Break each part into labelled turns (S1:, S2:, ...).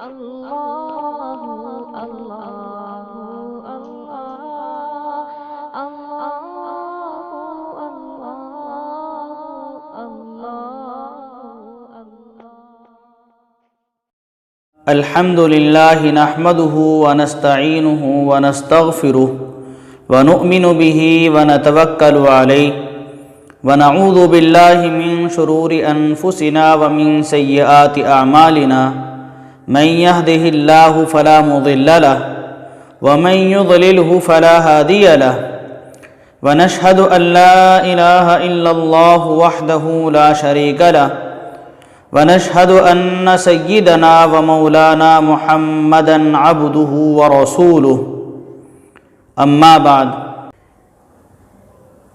S1: اللہ اللہ اللہ اللہ اللہ
S2: الحمد للہ نحمده ونستعینه ونستغفره ونؤمن به ونتوکل علیہ ونعوذ باللہ من شرور انفسنا ومن سیئات اعمالنا من يهده اللہ فلا مضل له ومن يضلله فلا هادی له ونشهد ان لا الہ الا اللہ وحدہ لا شریک له ونشهد ان سیدنا ومولانا محمدا عبدہ ورسولہ اما بعد۔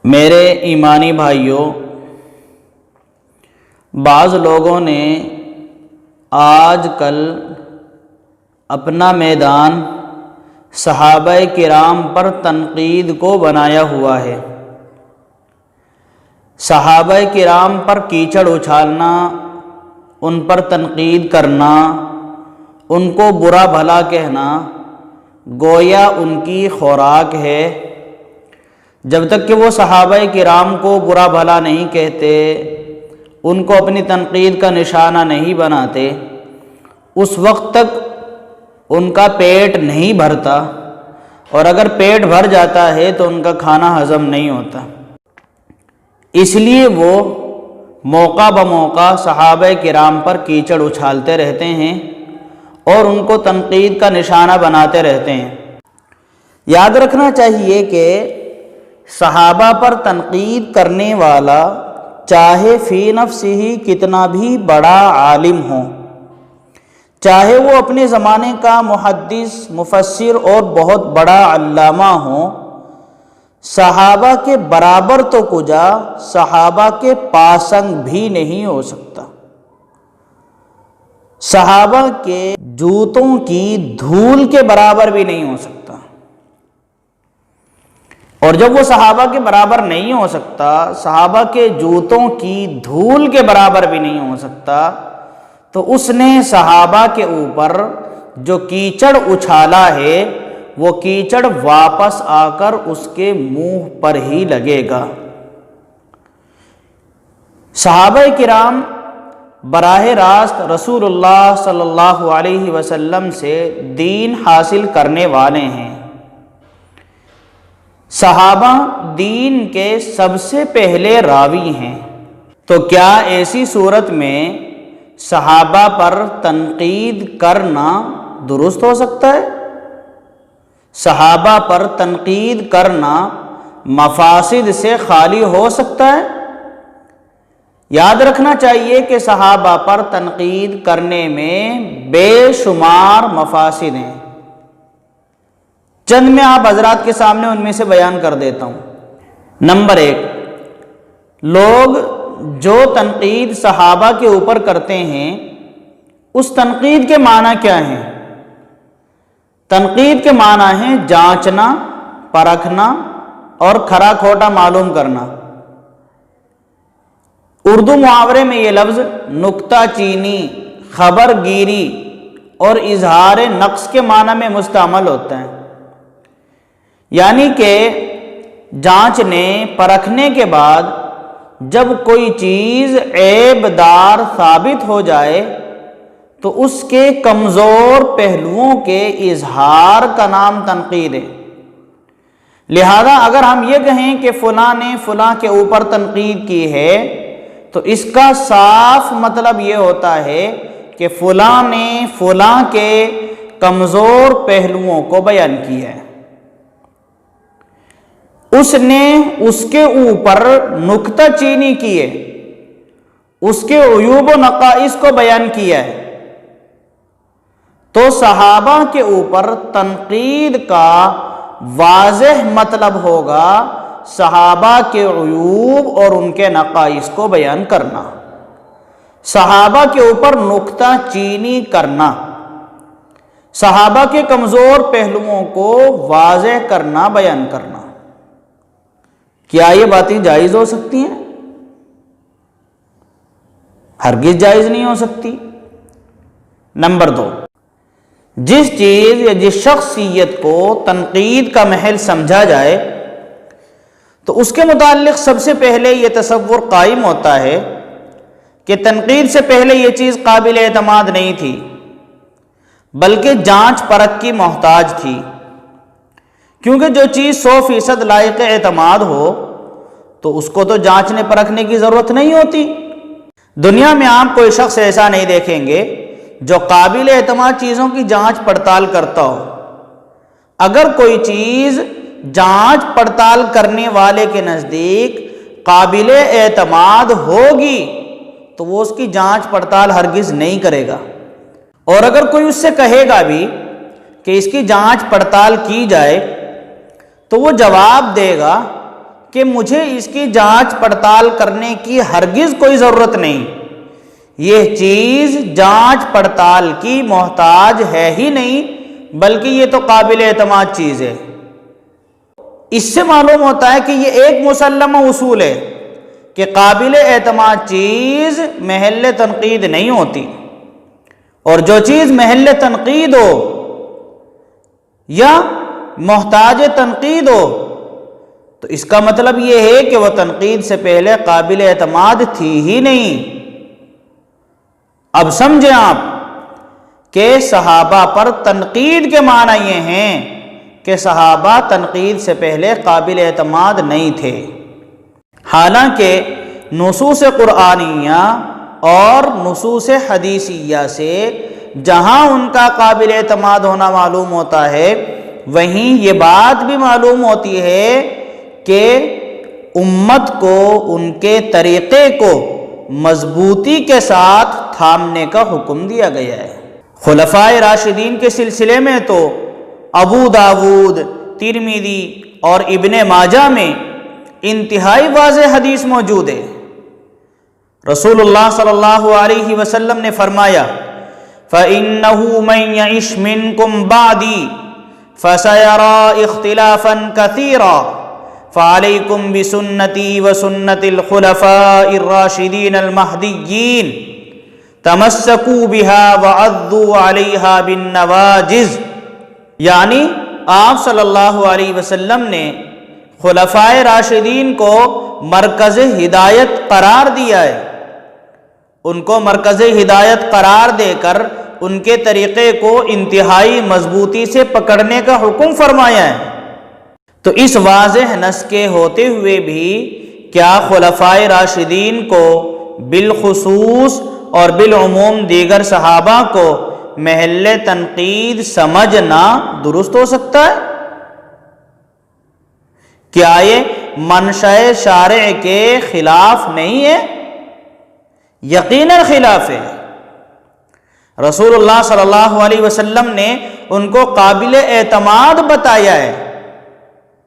S2: میرے ایمانی بھائیوں، بعض لوگوں نے آج کل اپنا میدان صحابہ کرام پر تنقید کو بنایا ہوا ہے۔ صحابہ کرام پر کیچڑ اچھالنا، ان پر تنقید کرنا، ان کو برا بھلا کہنا گویا ان کی خوراک ہے۔ جب تک کہ وہ صحابہ کرام کو برا بھلا نہیں کہتے، ان کو اپنی تنقید کا نشانہ نہیں بناتے، اس وقت تک ان کا پیٹ نہیں بھرتا، اور اگر پیٹ بھر جاتا ہے تو ان کا کھانا ہضم نہیں ہوتا۔ اس لیے وہ موقع بموقع صحابہ کرام پر کیچڑ اچھالتے رہتے ہیں اور ان کو تنقید کا نشانہ بناتے رہتے ہیں۔ یاد رکھنا چاہیے کہ صحابہ پر تنقید کرنے والا چاہے فی نفسہ ہی کتنا بھی بڑا عالم ہو، چاہے وہ اپنے زمانے کا محدث، مفسر اور بہت بڑا علامہ ہو، صحابہ کے برابر تو کجا صحابہ کے پاسنگ بھی نہیں ہو سکتا، صحابہ کے جوتوں کی دھول کے برابر بھی نہیں ہو سکتا۔ اور جب وہ صحابہ کے برابر نہیں ہو سکتا، صحابہ کے جوتوں کی دھول کے برابر بھی نہیں ہو سکتا، تو اس نے صحابہ کے اوپر جو کیچڑ اچھالا ہے وہ کیچڑ واپس آ کر اس کے منہ پر ہی لگے گا۔ صحابہ کرام براہ راست رسول اللہ صلی اللہ علیہ وسلم سے دین حاصل کرنے والے ہیں۔ صحابہ دین کے سب سے پہلے راوی ہیں، تو کیا ایسی صورت میں صحابہ پر تنقید کرنا درست ہو سکتا ہے؟ صحابہ پر تنقید کرنا مفاسد سے خالی ہو سکتا ہے؟ یاد رکھنا چاہیے کہ صحابہ پر تنقید کرنے میں بے شمار مفاسد ہیں۔ چند میں آپ حضرات کے سامنے ان میں سے بیان کر دیتا ہوں۔ نمبر 1، لوگ جو تنقید صحابہ کے اوپر کرتے ہیں اس تنقید کے معنی کیا ہیں؟ تنقید کے معنی ہیں جانچنا، پرکھنا اور کھرا کھوٹا معلوم کرنا۔ اردو محاورے میں یہ لفظ نکتہ چینی، خبر گیری اور اظہار نقص کے معنی میں مستعمل ہوتا ہے، یعنی کہ جانچنے پرکھنے کے بعد جب کوئی چیز عیب دار ثابت ہو جائے تو اس کے کمزور پہلوؤں کے اظہار کا نام تنقید ہے۔ لہذا اگر ہم یہ کہیں کہ فلاں نے فلاں کے اوپر تنقید کی ہے تو اس کا صاف مطلب یہ ہوتا ہے کہ فلاں نے فلاں کے کمزور پہلوؤں کو بیان کیا ہے، اس نے اس کے اوپر نکتہ چینی کی ہے، اس کے عیوب و نقائص کو بیان کیا ہے۔ تو صحابہ کے اوپر تنقید کا واضح مطلب ہوگا صحابہ کے عیوب اور ان کے نقائص کو بیان کرنا، صحابہ کے اوپر نکتہ چینی کرنا، صحابہ کے کمزور پہلوؤں کو واضح کرنا، بیان کرنا۔ کیا یہ باتیں جائز ہو سکتی ہیں؟ ہرگز جائز نہیں ہو سکتی۔ نمبر 2، جس چیز یا جس شخصیت کو تنقید کا محل سمجھا جائے تو اس کے متعلق سب سے پہلے یہ تصور قائم ہوتا ہے کہ تنقید سے پہلے یہ چیز قابل اعتماد نہیں تھی بلکہ جانچ پرکھ کی محتاج تھی، کیونکہ جو چیز 100% لائق اعتماد ہو تو اس کو تو جانچنے پرکھنے کی ضرورت نہیں ہوتی۔ دنیا میں آپ کوئی شخص ایسا نہیں دیکھیں گے جو قابل اعتماد چیزوں کی جانچ پڑتال کرتا ہو۔ اگر کوئی چیز جانچ پڑتال کرنے والے کے نزدیک قابل اعتماد ہوگی تو وہ اس کی جانچ پڑتال ہرگز نہیں کرے گا، اور اگر کوئی اس سے کہے گا بھی کہ اس کی جانچ پڑتال کی جائے تو وہ جواب دے گا کہ مجھے اس کی جانچ پڑتال کرنے کی ہرگز کوئی ضرورت نہیں، یہ چیز جانچ پڑتال کی محتاج ہے ہی نہیں، بلکہ یہ تو قابل اعتماد چیز ہے۔ اس سے معلوم ہوتا ہے کہ یہ ایک مسلمہ اصول ہے کہ قابل اعتماد چیز محل تنقید نہیں ہوتی، اور جو چیز محل تنقید ہو یا محتاج تنقید ہو تو اس کا مطلب یہ ہے کہ وہ تنقید سے پہلے قابل اعتماد تھی ہی نہیں۔ اب سمجھیں آپ کہ صحابہ پر تنقید کے معنی یہ ہیں کہ صحابہ تنقید سے پہلے قابل اعتماد نہیں تھے، حالانکہ نصوص قرآنیہ اور نصوص حدیثیہ سے جہاں ان کا قابل اعتماد ہونا معلوم ہوتا ہے وہیں یہ بات بھی معلوم ہوتی ہے کہ امت کو ان کے طریقے کو مضبوطی کے ساتھ تھامنے کا حکم دیا گیا ہے۔ خلفائے راشدین کے سلسلے میں تو ابو داود، ترمذی اور ابن ماجہ میں انتہائی واضح حدیث موجود ہے۔ رسول اللہ صلی اللہ علیہ وسلم نے فرمایا فَإِنَّهُ مَن يَعِشْ مِنكُم بَعْدِي فَسَيَرَىٰ اخْتِلَافًا كَثِيرًا فَعَلَيْكُمْ بِسُنَّتِي وَسُنَّتِ الْخُلَفَاءِ الرَّاشِدِينَ الْمَهْدِيِّينَ تَمَسَّكُوا بِهَا وَعَضُّوا عَلَيْهَا بِالنَّوَاجِذِ، یعنی آپ صلی اللہ علیہ وسلم نے خلفائے راشدین کو مرکز ہدایت قرار دیا ہے، ان کو مرکز ہدایت قرار دے کر ان کے طریقے کو انتہائی مضبوطی سے پکڑنے کا حکم فرمایا ہے۔ تو اس واضح نص کے ہوتے ہوئے بھی کیا خلفائے راشدین کو بالخصوص اور بالعموم دیگر صحابہ کو محل تنقید سمجھنا درست ہو سکتا ہے؟ کیا یہ منشأ شارع کے خلاف نہیں ہے؟ یقیناً خلاف ہے۔ رسول اللہ صلی اللہ علیہ وسلم نے ان کو قابل اعتماد بتایا ہے،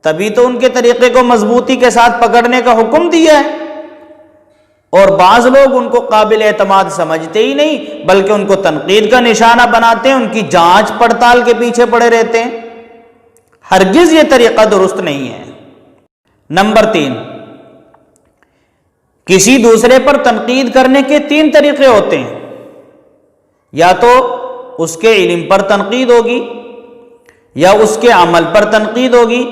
S2: تبھی تو ان کے طریقے کو مضبوطی کے ساتھ پکڑنے کا حکم دیا ہے، اور بعض لوگ ان کو قابل اعتماد سمجھتے ہی نہیں بلکہ ان کو تنقید کا نشانہ بناتے ہیں، ان کی جانچ پڑتال کے پیچھے پڑے رہتے ہیں۔ ہرگز یہ طریقہ درست نہیں ہے۔ نمبر 3، کسی دوسرے پر تنقید کرنے کے 3 طریقے ہوتے ہیں، یا تو اس کے علم پر تنقید ہوگی، یا اس کے عمل پر تنقید ہوگی،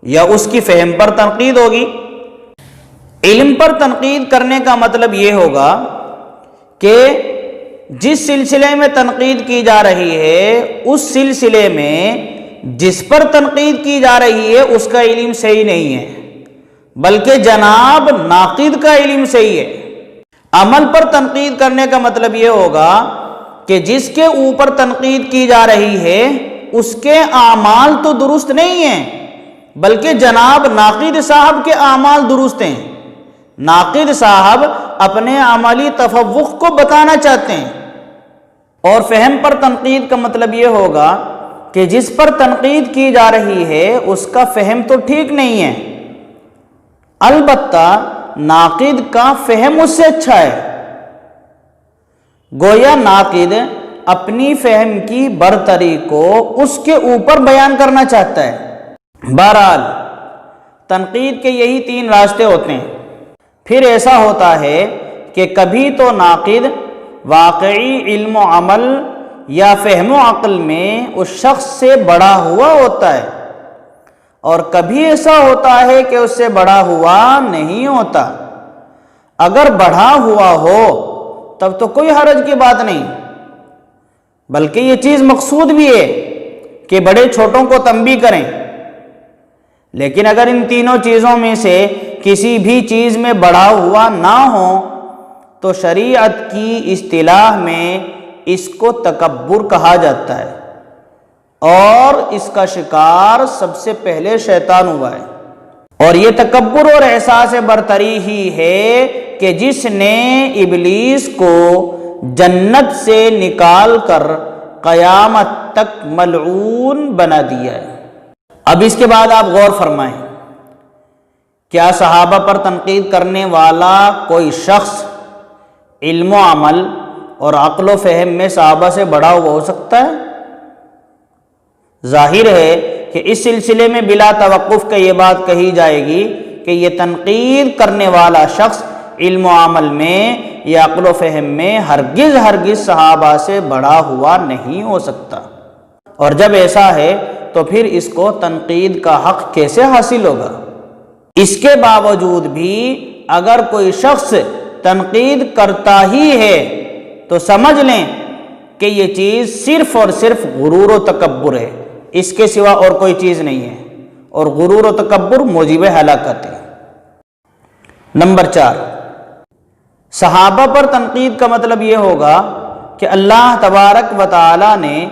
S2: یا اس کی فہم پر تنقید ہوگی۔ علم پر تنقید کرنے کا مطلب یہ ہوگا کہ جس سلسلے میں تنقید کی جا رہی ہے اس سلسلے میں جس پر تنقید کی جا رہی ہے اس کا علم صحیح نہیں ہے بلکہ جناب ناقد کا علم صحیح ہے۔ عمل پر تنقید کرنے کا مطلب یہ ہوگا کہ جس کے اوپر تنقید کی جا رہی ہے اس کے اعمال تو درست نہیں ہیں بلکہ جناب ناقد صاحب کے اعمال درست ہیں۔ ناقد صاحب اپنے عملی تفوق کو بتانا چاہتے ہیں۔ اور فہم پر تنقید کا مطلب یہ ہوگا کہ جس پر تنقید کی جا رہی ہے اس کا فہم تو ٹھیک نہیں ہے، البتہ ناقد کا فہم اس سے اچھا ہے۔ گویا ناقد اپنی فہم کی برتری کو اس کے اوپر بیان کرنا چاہتا ہے۔ بہرحال تنقید کے یہی 3 راستے ہوتے ہیں۔ پھر ایسا ہوتا ہے کہ کبھی تو ناقد واقعی علم و عمل یا فہم و عقل میں اس شخص سے بڑا ہوا ہوتا ہے، اور کبھی ایسا ہوتا ہے کہ اس سے بڑا ہوا نہیں ہوتا۔ اگر بڑھا ہوا ہو تب تو کوئی حرج کی بات نہیں، بلکہ یہ چیز مقصود بھی ہے کہ بڑے چھوٹوں کو تنبیہ کریں۔ لیکن اگر ان تینوں چیزوں میں سے کسی بھی چیز میں بڑھا ہوا نہ ہو تو شریعت کی اصطلاح میں اس کو تکبر کہا جاتا ہے، اور اس کا شکار سب سے پہلے شیطان ہوا ہے۔ اور یہ تکبر اور احساس برتری ہی ہے کہ جس نے ابلیس کو جنت سے نکال کر قیامت تک ملعون بنا دیا ہے۔ اب اس کے بعد آپ غور فرمائیں، کیا صحابہ پر تنقید کرنے والا کوئی شخص علم و عمل اور عقل و فہم میں صحابہ سے بڑا ہوا ہو سکتا ہے؟ ظاہر ہے کہ اس سلسلے میں بلا توقف کہ یہ بات کہی جائے گی کہ یہ تنقید کرنے والا شخص علم و عمل میں یا عقل و فہم میں ہرگز صحابہ سے بڑا ہوا نہیں ہو سکتا۔ اور جب ایسا ہے تو پھر اس کو تنقید کا حق کیسے حاصل ہوگا؟ اس کے باوجود بھی اگر کوئی شخص تنقید کرتا ہی ہے تو سمجھ لیں کہ یہ چیز صرف اور صرف غرور و تکبر ہے، اس کے سوا اور کوئی چیز نہیں ہے، اور غرور و تکبر موجب ہلاکت ہے۔ نمبر 4، صحابہ پر تنقید کا مطلب یہ ہوگا کہ اللہ تبارک و تعالی نے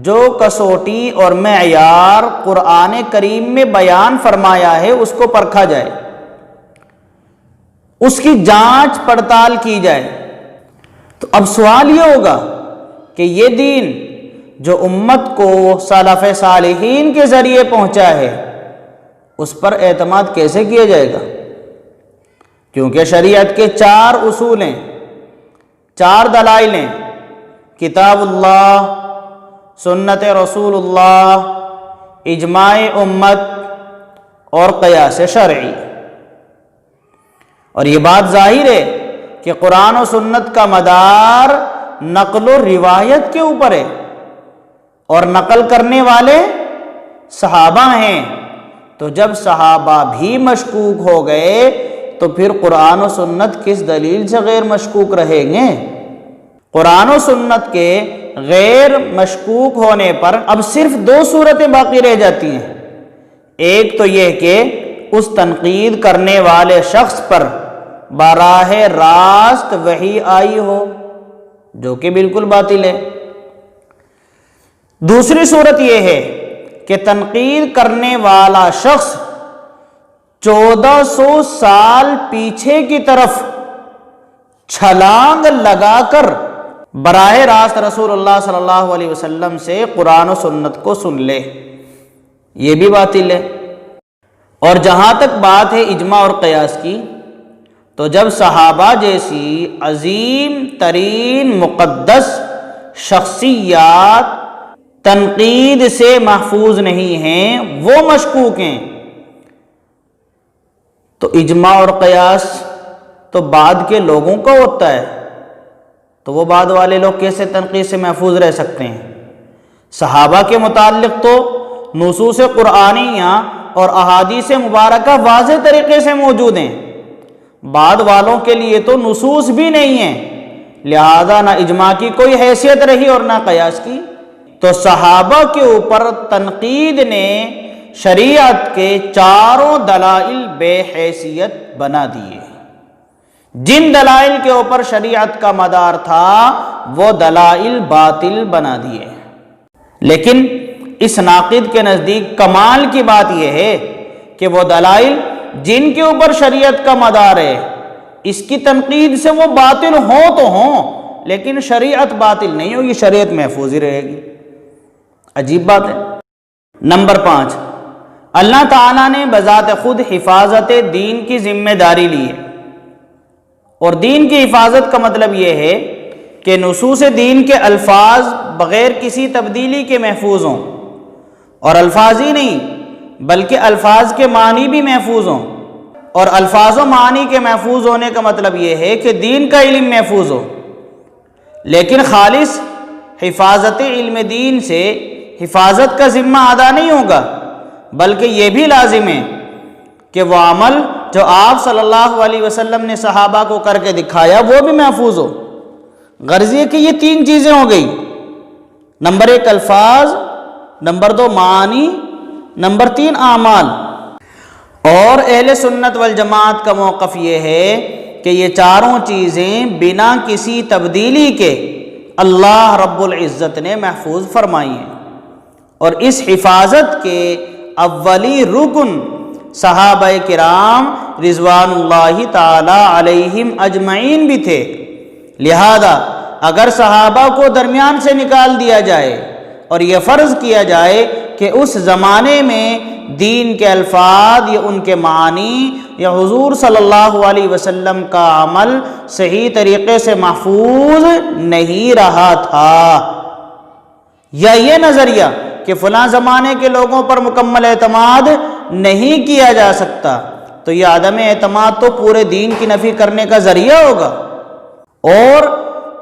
S2: جو کسوٹی اور معیار قرآن کریم میں بیان فرمایا ہے اس کو پرکھا جائے، اس کی جانچ پڑتال کی جائے۔ تو اب سوال یہ ہوگا کہ یہ دین جو امت کو سلف صالحین کے ذریعے پہنچا ہے اس پر اعتماد کیسے کیا جائے گا؟ کیونکہ شریعت کے 4 اصول ہیں، 4 دلائل ہیں: کتاب اللہ، سنت رسول اللہ، اجماع امت اور قیاس شرعی۔ اور یہ بات ظاہر ہے کہ قرآن و سنت کا مدار نقل و روایت کے اوپر ہے، اور نقل کرنے والے صحابہ ہیں۔ تو جب صحابہ بھی مشکوک ہو گئے تو پھر قرآن و سنت کس دلیل سے غیر مشکوک رہیں گے؟ قرآن و سنت کے غیر مشکوک ہونے پر اب صرف 2 صورتیں باقی رہ جاتی ہیں۔ ایک تو یہ کہ اس تنقید کرنے والے شخص پر براہ راست وحی آئی ہو، جو کہ بالکل باطل ہے۔ دوسری صورت یہ ہے کہ تنقید کرنے والا شخص 1400 سال پیچھے کی طرف چھلانگ لگا کر براہ راست رسول اللہ صلی اللہ علیہ وسلم سے قرآن و سنت کو سن لے، یہ بھی باطل ہے۔ اور جہاں تک بات ہے اجماع اور قیاس کی، تو جب صحابہ جیسی عظیم ترین مقدس شخصیات تنقید سے محفوظ نہیں ہیں، وہ مشکوک ہیں، تو اجماع اور قیاس تو بعد کے لوگوں کا ہوتا ہے، تو وہ بعد والے لوگ کیسے تنقید سے محفوظ رہ سکتے ہیں؟ صحابہ کے متعلق تو نصوص قرآنیہ اور احادیث مبارکہ واضح طریقے سے موجود ہیں، بعد والوں کے لیے تو نصوص بھی نہیں ہیں، لہذا نہ اجماع کی کوئی حیثیت رہی اور نہ قیاس کی۔ تو صحابہ کے اوپر تنقید نے شریعت کے 4 دلائل بے حیثیت بنا دیے۔ جن دلائل کے اوپر شریعت کا مدار تھا وہ دلائل باطل بنا دیے۔ لیکن اس ناقد کے نزدیک کمال کی بات یہ ہے کہ وہ دلائل جن کے اوپر شریعت کا مدار ہے، اس کی تنقید سے وہ باطل ہوں تو ہوں، لیکن شریعت باطل نہیں ہوگی، شریعت محفوظ ہی رہے گی۔ عجیب بات ہے۔ نمبر 5، اللہ تعالیٰ نے بذات خود حفاظت دین کی ذمہ داری لی ہے، اور دین کی حفاظت کا مطلب یہ ہے کہ نصوص دین کے الفاظ بغیر کسی تبدیلی کے محفوظ ہوں، اور الفاظ ہی نہیں بلکہ الفاظ کے معنی بھی محفوظ ہوں۔ اور الفاظ و معنی کے محفوظ ہونے کا مطلب یہ ہے کہ دین کا علم محفوظ ہو، لیکن خالص حفاظت علم دین سے حفاظت کا ذمہ ادا نہیں ہوگا، بلکہ یہ بھی لازم ہے کہ وہ عمل جو آپ صلی اللہ علیہ وسلم نے صحابہ کو کر کے دکھایا وہ بھی محفوظ ہو۔ غرض یہ کہ یہ تین چیزیں ہو گئی، نمبر 1 الفاظ، نمبر 2 معانی، نمبر 3 اعمال۔ اور اہل سنت والجماعت کا موقف یہ ہے کہ یہ چاروں چیزیں بنا کسی تبدیلی کے اللہ رب العزت نے محفوظ فرمائی ہیں، اور اس حفاظت کے اولی رکن صحابہ کرام رضوان اللہ تعالی علیہم اجمعین بھی تھے۔ لہذا اگر صحابہ کو درمیان سے نکال دیا جائے اور یہ فرض کیا جائے کہ اس زمانے میں دین کے الفاظ یا ان کے معنی یا حضور صلی اللہ علیہ وسلم کا عمل صحیح طریقے سے محفوظ نہیں رہا تھا، یا یہ نظریہ کہ فلاں زمانے کے لوگوں پر مکمل اعتماد نہیں کیا جا سکتا، تو یہ عدم اعتماد تو پورے دین کی نفی کرنے کا ذریعہ ہوگا، اور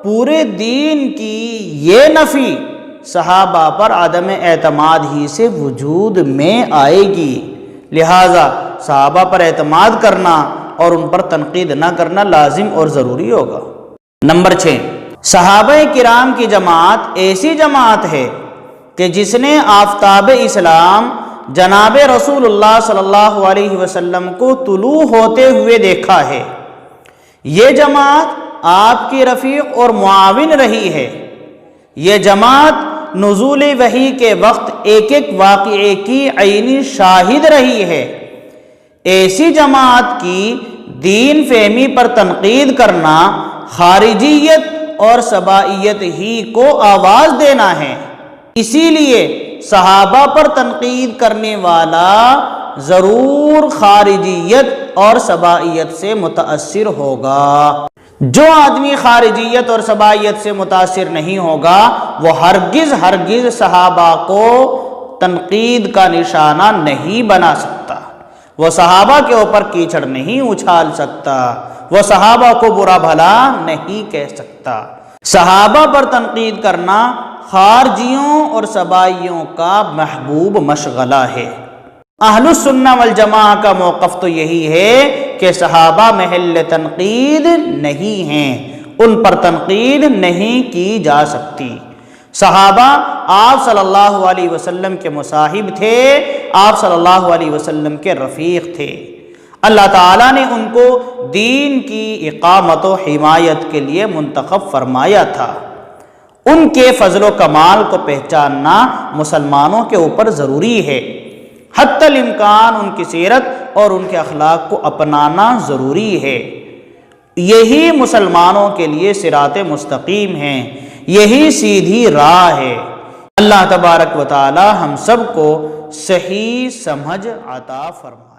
S2: پورے دین کی یہ نفی صحابہ پر عدم اعتماد ہی سے وجود میں آئے گی۔ لہٰذا صحابہ پر اعتماد کرنا اور ان پر تنقید نہ کرنا لازم اور ضروری ہوگا۔ نمبر 6، صحابہ کرام کی جماعت ایسی جماعت ہے کہ جس نے آفتاب اسلام جناب رسول اللہ صلی اللہ علیہ وسلم کو طلوع ہوتے ہوئے دیکھا ہے۔ یہ جماعت آپ کی رفیق اور معاون رہی ہے۔ یہ جماعت نزول وحی کے وقت ایک ایک واقعے کی عینی شاہد رہی ہے۔ ایسی جماعت کی دین فہمی پر تنقید کرنا خارجیت اور سبائیت ہی کو آواز دینا ہے۔ اسی لیے صحابہ پر تنقید کرنے والا ضرور خارجیت اور سبائیت سے متاثر ہوگا۔ جو آدمی خارجیت اور سبائیت سے متاثر نہیں ہوگا وہ ہرگز صحابہ کو تنقید کا نشانہ نہیں بنا سکتا، وہ صحابہ کے اوپر کیچڑ نہیں اچھال سکتا، وہ صحابہ کو برا بھلا نہیں کہہ سکتا۔ صحابہ پر تنقید کرنا خارجیوں اور سبائیوں کا محبوب مشغلہ ہے۔ اہل السنہ والجماعہ کا موقف تو یہی ہے کہ صحابہ محل تنقید نہیں ہیں، ان پر تنقید نہیں کی جا سکتی۔ صحابہ آپ صلی اللہ علیہ وسلم کے مصاحب تھے، آپ صلی اللہ علیہ وسلم کے رفیق تھے۔ اللہ تعالیٰ نے ان کو دین کی اقامت و حمایت کے لیے منتخب فرمایا تھا۔ ان کے فضل و کمال کو پہچاننا مسلمانوں کے اوپر ضروری ہے، حتی الامکان ان کی سیرت اور ان کے اخلاق کو اپنانا ضروری ہے۔ یہی مسلمانوں کے لیے صراط مستقیم ہے، یہی سیدھی راہ ہے۔ اللہ تبارک و تعالی ہم سب کو صحیح سمجھ عطا فرمائے۔